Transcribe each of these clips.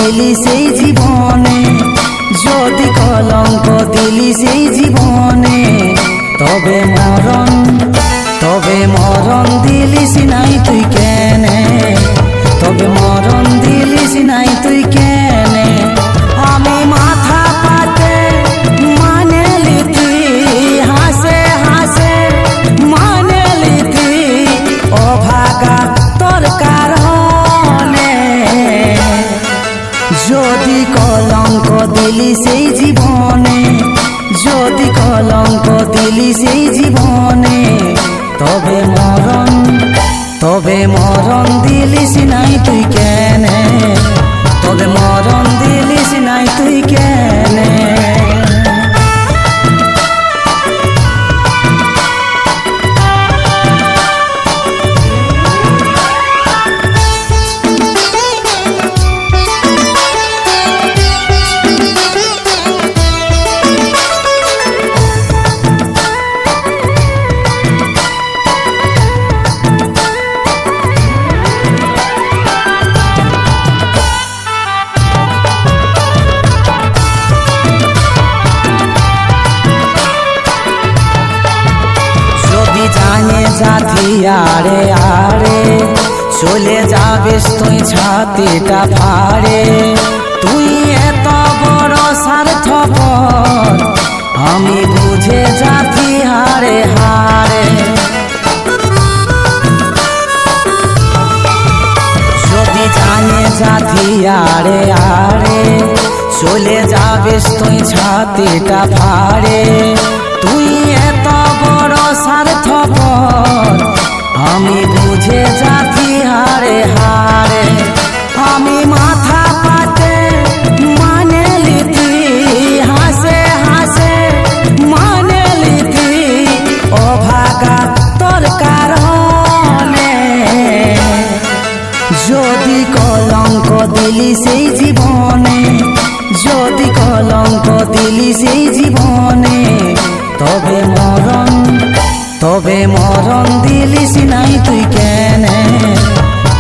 দিলি সেই জীবনে, যদি কলঙ্ক দিলি সেই জীবনে, তবে মরণ দিলিস নাই তুই কেনে, তবে মরণ দিলিস নাই তুই কেনে। আমি মাথা পাতে মানেলি তুই, হাসে হাসে মানেলি তুই, অভাগা তোর কারণে। যদি কলঙ্ক দিলি সেই জীবনে, যদি কলঙ্ক দিলি সেই জীবনে, তবে মরণ দিলিস নাই তুই কেনে, তবে মরণ দিলিস নাই তুই কেনে। জাতি আরে আরে চলে যাবে তুই ছাতিটা ফাড়ে, তুই এত বড় স্বার্থপর আমি বুঝে জাতি হারে হারে। যদি জানে জাতি আরে আরে চলে যাবে তুই ছাতিটা ফাড়ে, তুই এত বড় স্বার্থপর আমি বুঝে জাতি হারে হারে। আমি মাথা পাতে মানেলি তুই, হাসে হাসে মানেলি তুই, অভাগা তোর কারণে। যদি কলঙ্ক দিলি সেই জীবনে, যদি কলঙ্ক দিলি সেই জীবনে, তবে মরণ দিলিস নাই তুই কেনে,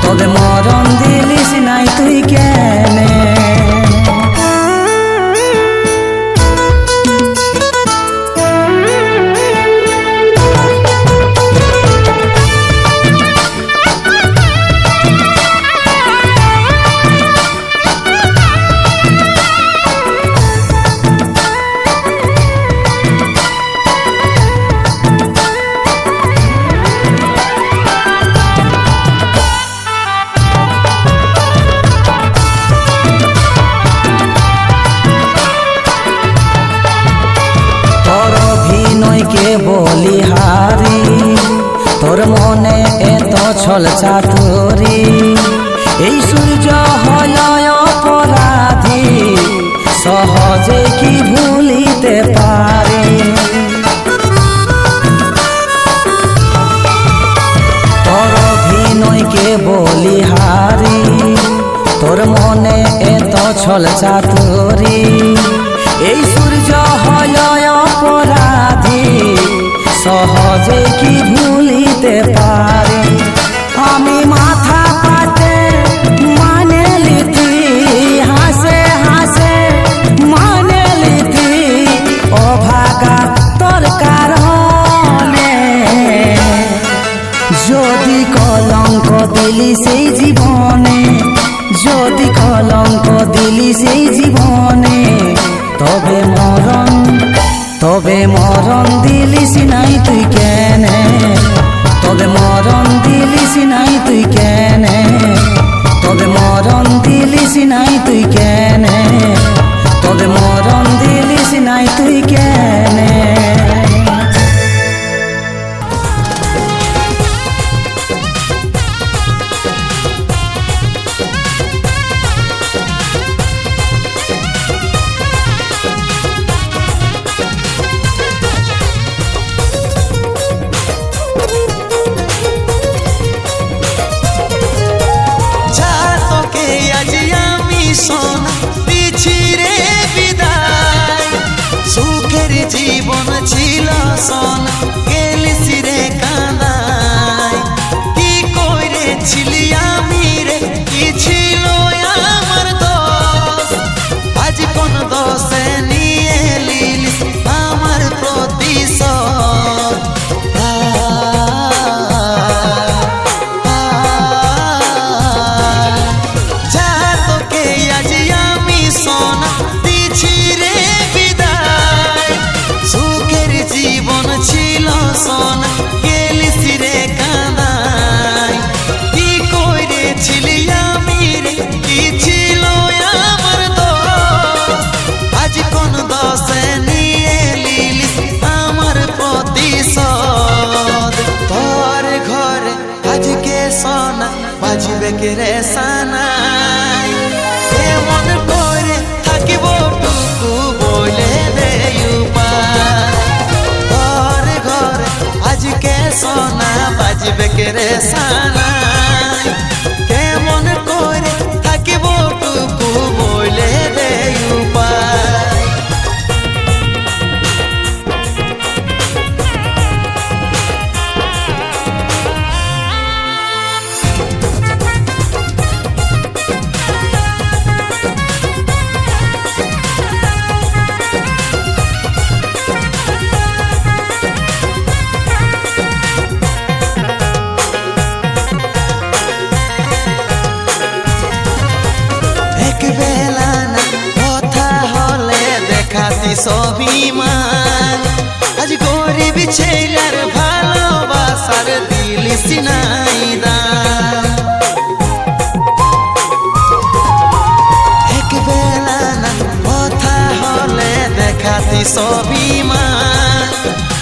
তবে মরণ দিলিস নাই তুই কেনে। কে বলিহারি তোর মনে এত ছল চাতুরি, এই সূর্য হল অপরাধী সহজে কি ভুলিতে পারি। তোর অভিনয়কে বলিহারি তোর মনে এত ছল চাতুরি, এই সূর্য হল অপরাধী সহজে কি ভুলিতে পারি। আমি মাথা পাতে মানেলি তুই, হাসে হাসে মানেলি তুই, অভাগা তোর কারণে। যদি কলঙ্ক দিলি সেই জীবনে, যদি কলঙ্ক দিলি সেই জীবনে, তবে মরণ দিলিস নাই তুই কেনে, তবে মরণ দিলিস নাই তুই কেনে, তবে মরণ দিলিস নাই তুই কেনে, তবে মরণ দিলিস নাই তুই কেনে। বাজবে কে রে সানাই কেমন করে থাকিব টুকু বলে দে উপায় ঘরে ঘরে আজকে সোনা বাজবে কে রে সানাই কেমন করে থাকিব টুকু বলে দে উপায় অভিমান আজ গরিব ছেলের ভালোবাসার দিল সিনাই দাম এক বেলা না কথা হলে দেখাতি অভিমান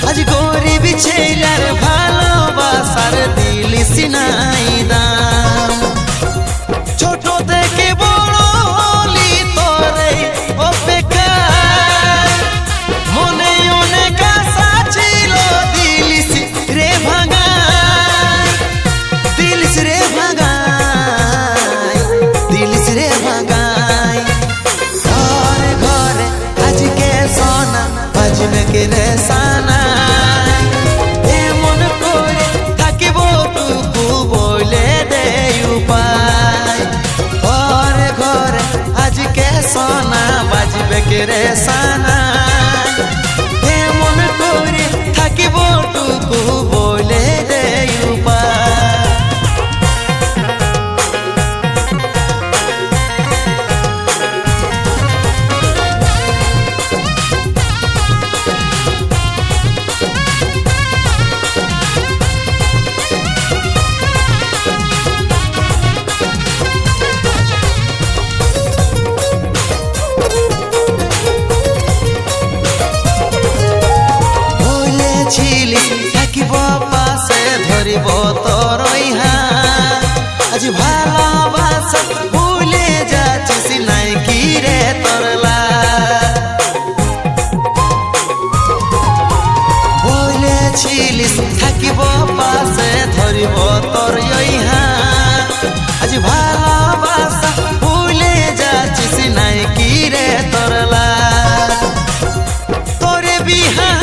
আজ গরিব ছেলের ভালোবাসার দিল সিনাই দাম ছোট থেকে বড় হলি তোরে অপেক্ষা কে রে সানাই এমন করে থাকিব টুকু বলে দে উপায় ঘরে ঘরে আজকে সোনা বাজবে কে রে সানাই এমন করে থাকিব টুকু বলে দে উপায় থাকিব পাশে ধরিব তোর আজ ভালোবাসা ভুলে যাচ্ছিস নাই কি রে তোরলা বলেছিলিস থাকিব পাশে ধরিব তোর আজ ভালোবাসা ভুলে যাচ্ছিস নাই কি রে তোরলা তোরে বিহা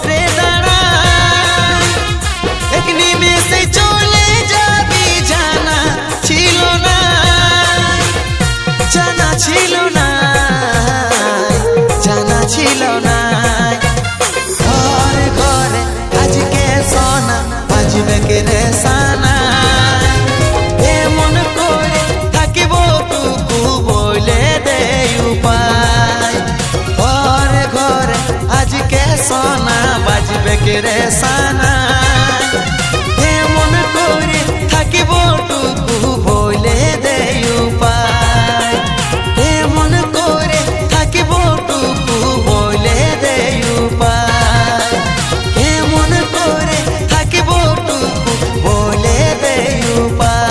রে দাঁড়া এক নিমেষে চলে যাবি জানা ছিল না জানা ছিল না জানা ছিল না ঘরে ঘরে আজকে সোনা বাজবে কে রে সানাই এমন করে থাকিব টুকু বলে দে উপায় ঘরে ঘরে আজকে সোনা বাজবে কে রে সানাই এমন করে থাকিব টুকু বলে দে উপায় এমন করে থাকিব টুকু বলে দে উপায় এমন করে থাকিব টুকু বলে দে উপায়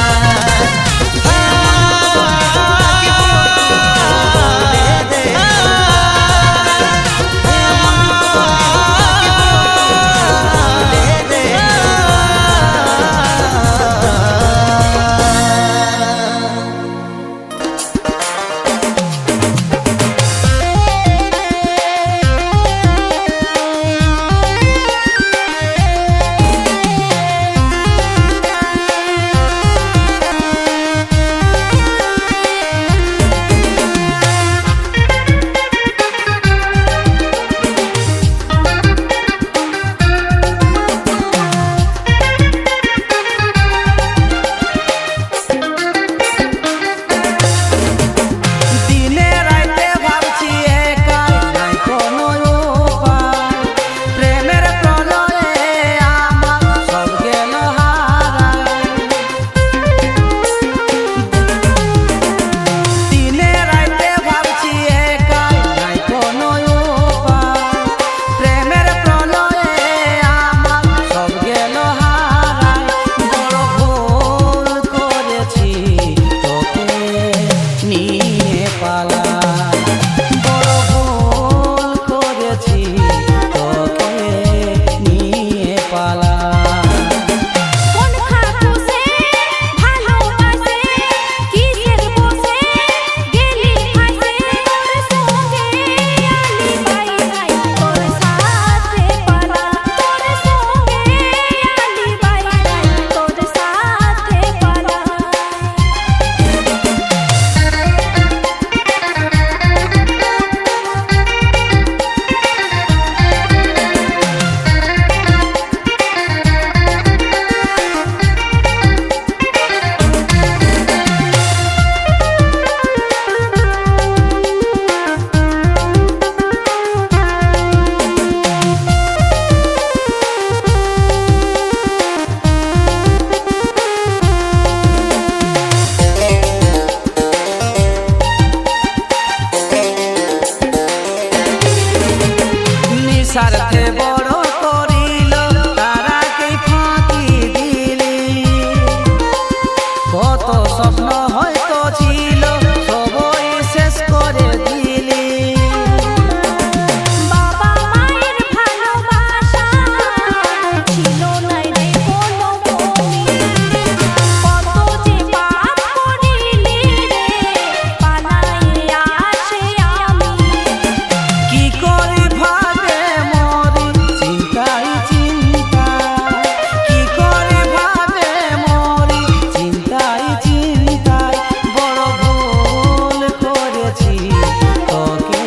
বড় করিল তারাকে ফাঁকি দিলি কত স্বপ্ন হয়তো ছিল সবই শেষ করে দিলি বাবা মায়ের ভালোবাসা ছিল না রে কোনো কমি কত যে পাপ করিলি রে পালাইয়া আসে আমি কি করে ভাবে মরি চিন্তায় চিন্তায় কি করে ভাবে মরি চিন্তায় চিন্তায় বড় ভুল করেছি তোকে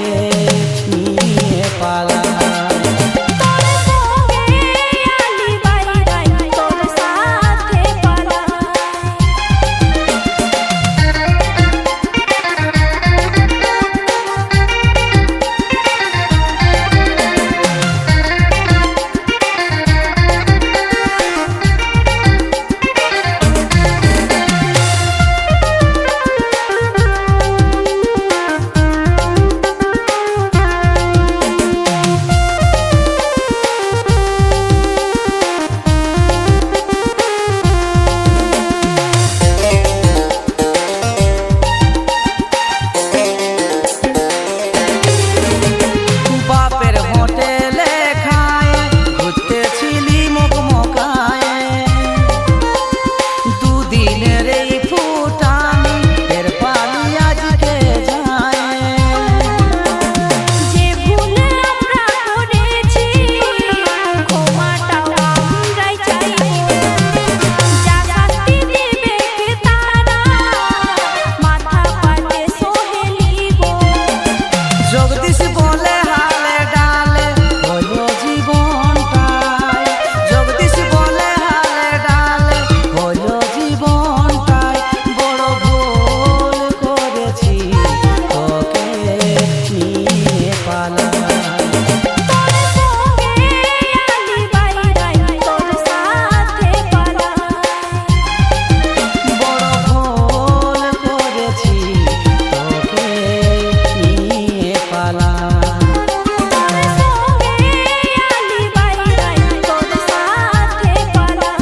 নিয়ে পালাই তোর সঙ্গে আলি বাই তোর সাথে পালাই বাপের হোটেলে খায় ঘুরতেছিলি মকমকায় দুদিনের এই ফুটানি এর পানি আজকে যায় যে ভুল আমরা করেছি ক্ষমাটাও আমরাই চাইব যা শাস্তি দিবে তারা মাথা পাতে সহে নিব জগদীশ বলে হালে ডালে হলো জীবনটাই জগদীশ বলে হালে ডালে হলো জীবনটাই বড় ভুল করেছি তোকে নিয়ে পালাই তোর সঙ্গে আলি বাই তোর সাথে পালাই বড় ভুল করেছি তোকে নিয়ে পালাই তোর সঙ্গে আলি বাই তোর সাথে পালাই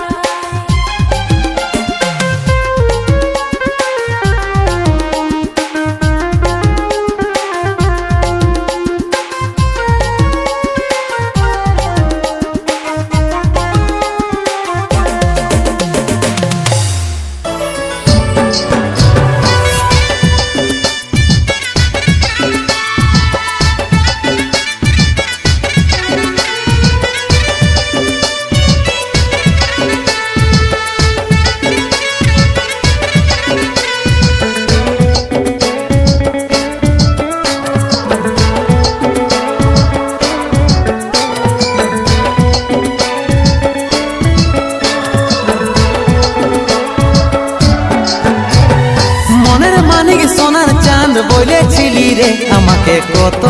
মনের মানিক সোনার চাঁদ বলেছিলি রে আমাকে কত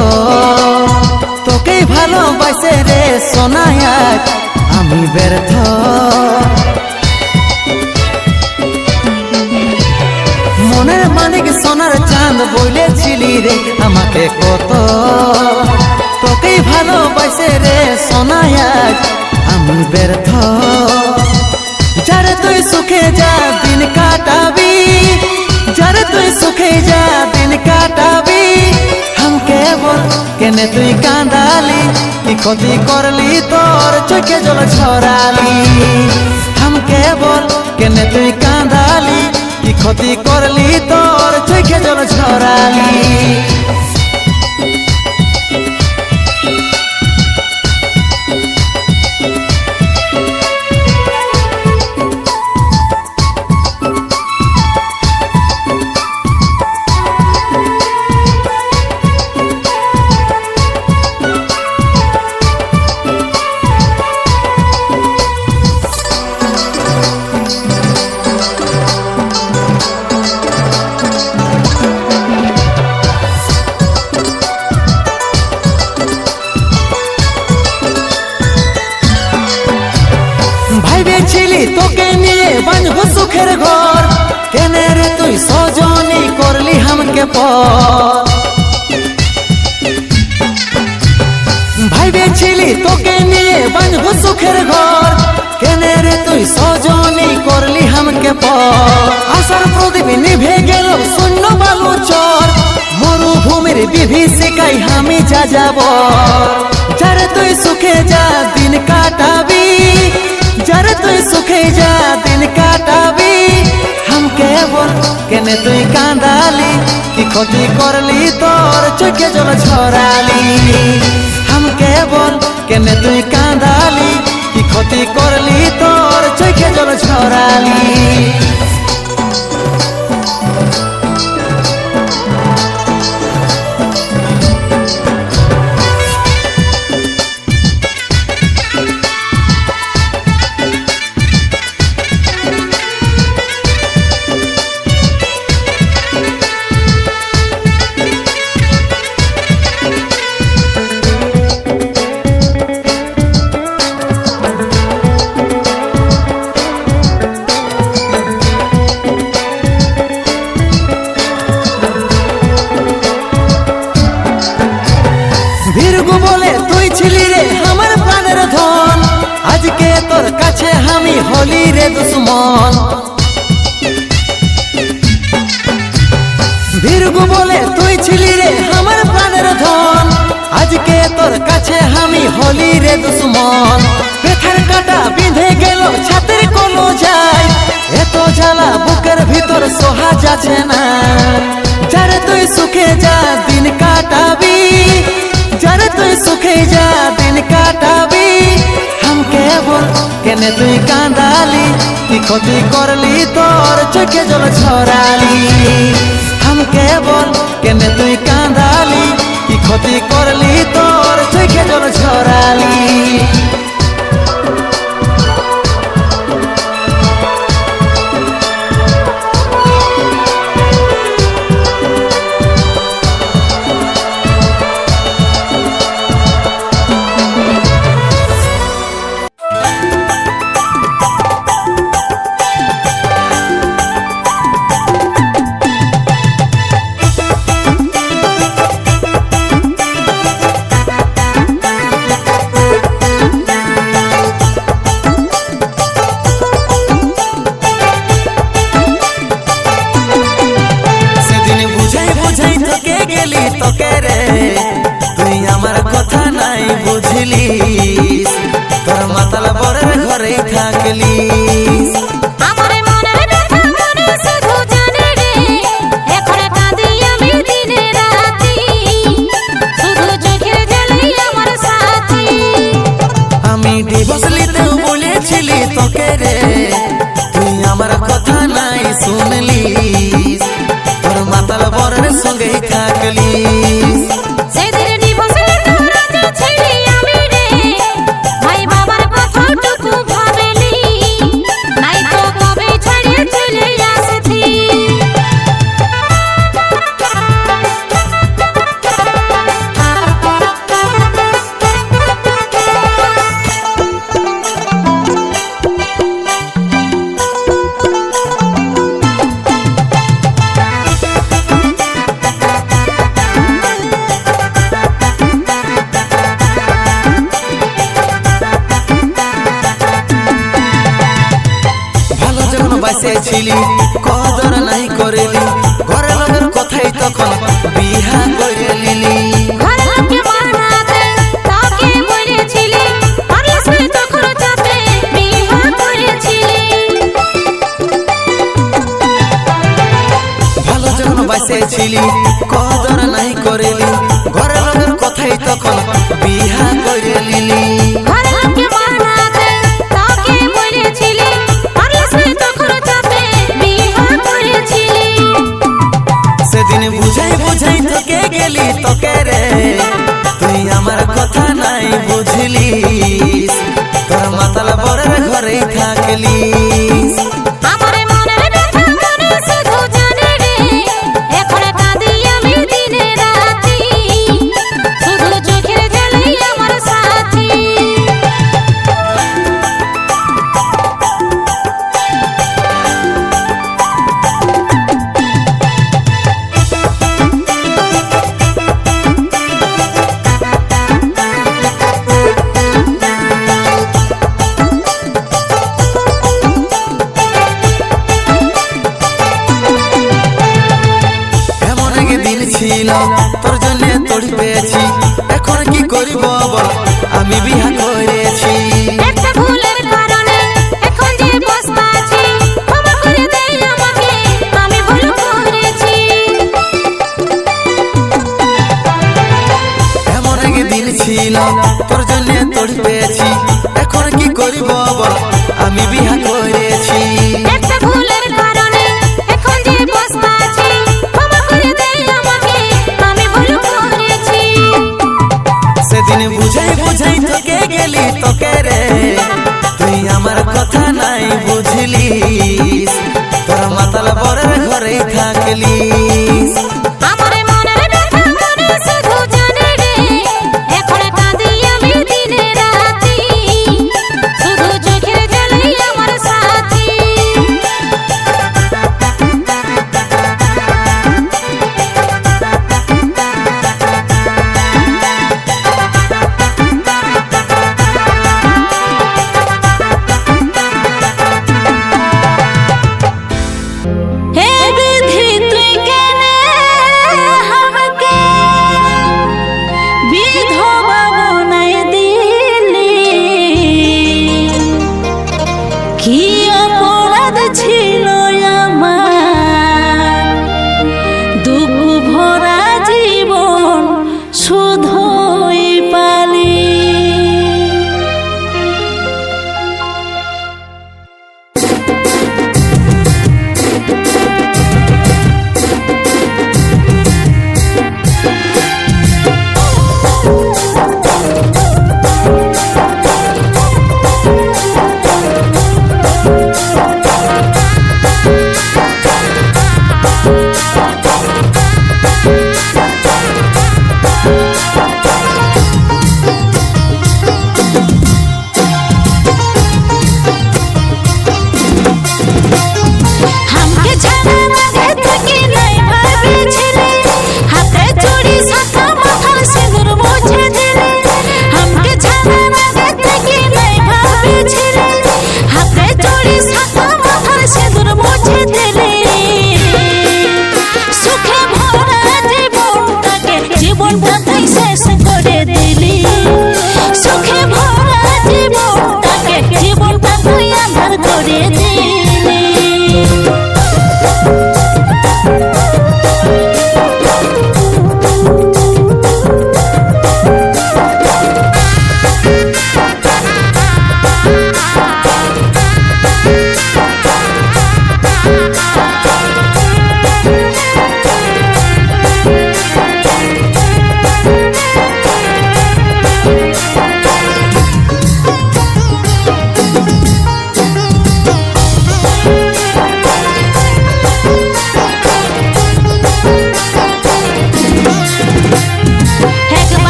তোকেই ভালোবাসে রে সোনায় আজ আমি ব্যর্থ মনের মানিক সোনার চাঁদ বলেছিলি রে আমাকে কত তোকেই ভালোবাসে রে সোনায় আজ আমি ব্যর্থ যারে তুই সুখে যা দিন কাটাবি যারে তুই সুখে যা দিন কাটাবি हमके बोल কেনে তুই কাঁদালি কি ক্ষতি করলি তোর চোখে জল ছড়ালি हमके बोल কেনে তুই কাঁদালি কি ক্ষতি করলি তোর চোখে জল ছড়ালি ভাইবেছিলি তোকে নিয়ে বাঁধবো সুখের ঘর কেনে রে তুই সজনী করলি हमके পর ভাইবেছিলি তোকে নিয়ে বাঁধবো সুখের ঘর কেনে রে তুই সজনী করলি হামকে পর আশার প্রদীপ নিভে গেল শূন্য বালু চর মরুভূমির বিভীষিকাই আমি যা যাব যারে তুই সুখে যা দিন কাটাবি যারে তুই সুখে যা দিন কাটাবি হামকে বল কেনে তুই কাঁদালি কি ক্ষতি করলি তোর চোখে জল ঝরালি হামকে বল কেনে তুই কাঁদালি কি ক্ষতি করলি তোর চোখে জল ঝরালি ভীরগু বলে তুই ছিলি রে আমার প্রাণের ধন আজকে তোর কাছে আমি হলি রে দুশ্মন ভীরগু বলে তুই ছিলি রে আমার প্রাণের ধন আজকে তোর কাছে আমি হলি রে দুশ্মন পেথার কাটা বিঁধে গেল ছাতের কোনো যায় এত জ্বালা বুকের ভিতর সোহা যাচ্ছে না যারে তুই সুখে যা দিন কাটাবি যারে তুই সুখে যা দিন কাটাবি হামকে বল কেনে তুই কাঁদালি কি ক্ষতি করলি তোর চোখে জল ছড়ালি হামকে বল কেনে তুই কাঁদালি কি ক্ষতি করলি তোর চোখে জল ছড়ালি তোকে রে তুই আমার কথা নাই বুঝলিস তোর মাতাল বরের ঘরে থাকলিস আমার মনের ব্যথা মনে শুধু জানে রে এখন কাঁদি আমি দিনে রাতি শুধু চোখের জলেই আমার সাথী আমি ডিভোর্স নিতেও বলেছিলি তোকে রে তুই আমার কথা নাই শুনলিস তোর মাতাল বরের সঙ্গে থাকলিস সেদিন ডিভোর্স লেটার রাতে ছিলি আমি রে ভাই বাবার কথাটুকু ভাবলি নাই তো কবে ছাড়িয়ে চলে আসতি ছিলি কদর নাই করিলি ঘরের লোকের কথাই তখন বিহা করে নিলি ঘরের লোককে মানাতে তাকে বলেছিলি পারলে সে তখন চাপে বিয়ে করেছিলি ভালো যখন বাসে ছিলি কদর নাই করিলি ঘরের লোকের কথাই তখন বিহা করে নিলি ঘরের লোককে মানাতে তাকে বলেছিলি পারলে সে তখন চাপে বিয়ে করেছিলি বুঝলিস তোর মাতাল বরের ঘরেই থাকলিস আমার মনের ব্যথা মনে শুধু জানে রে এখন কাঁদি আমি দিনে রাতি শুধু চোখের জলেই আমার সাথী হে বিধি তুই কেনে আমাকে বিধবা বানাই দিলি কি অপরাধ ছিল আমার দুঃখ ভরা জীবন শুধুই পালি हमके जाना आगे तकी नहीं भावेছিলে हाथे चूड़ी साथा माथार सिंदूर मुझे दिले हमके जाना आगे तकी नहीं भावेছিলে हाथे चूड़ी साथा माथार सिंदूर मुझे दिले सुखे भरा জীবনটাকে শেষ করে দিলি সুখে ভরা জীবনটাকে আঁধার করে দিলি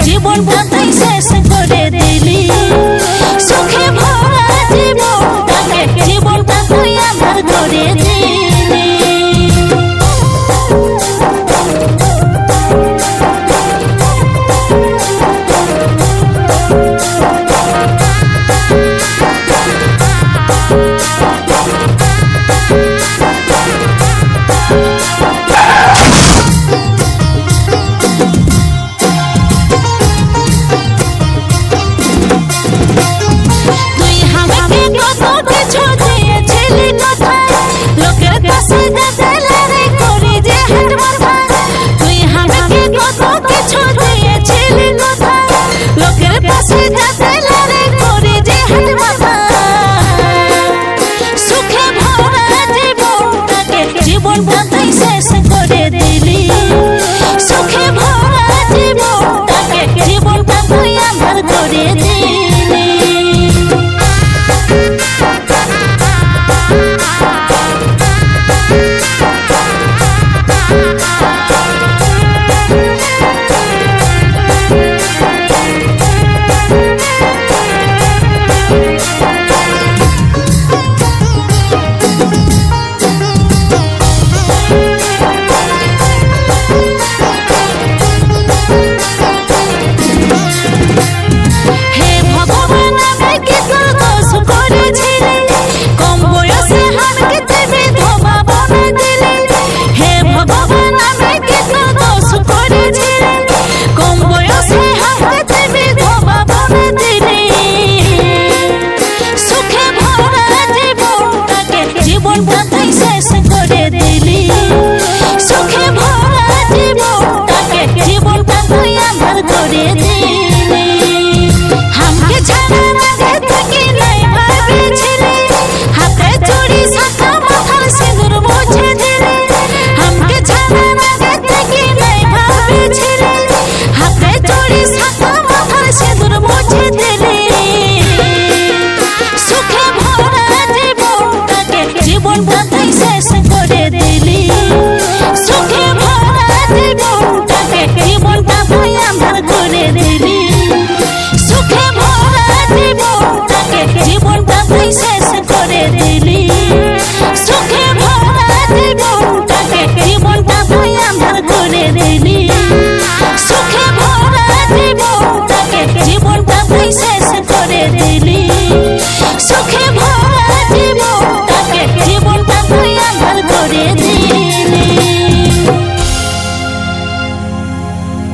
জীবন